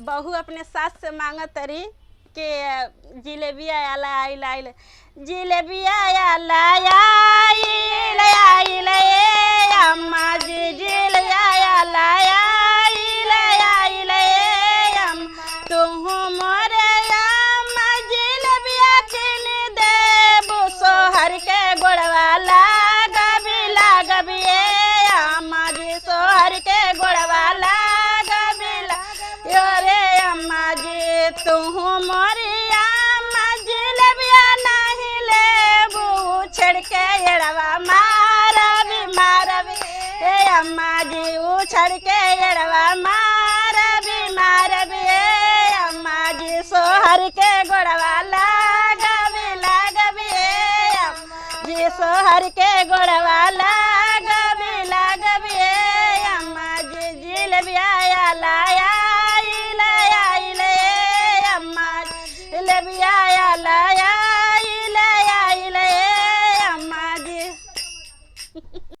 बहू अपने सास से मांगत तरी के जिलेबिया आला आइल आइल जिलेबिया आला आइल आइल ए अम्मा जी जिलेबिया आला आइल आइल ए अम्मा तुहु मोरे अम्मा जिलेबिया किन देबू सोहर के गोड़वा लागबी लागबी ए अम्मा जी सोहर के गोड़वा लागबी यो रे अम्मा जी तुहु मोरी अम्मा जिलेबिया नहीं लेबू उछड़ के एड़वा मारबी मारबी ए अम्मा जी उछड़ के एड़वा मारबी मारबी ए अम्मा जी सोहर के गोड़वा लागबी लागबी ए अम्मा जी सोहर के गोड़वा लागबी लागबी ए अम्मा जी जिलेबिया आला आइल आइल ए अम्मा जिलेबिया आला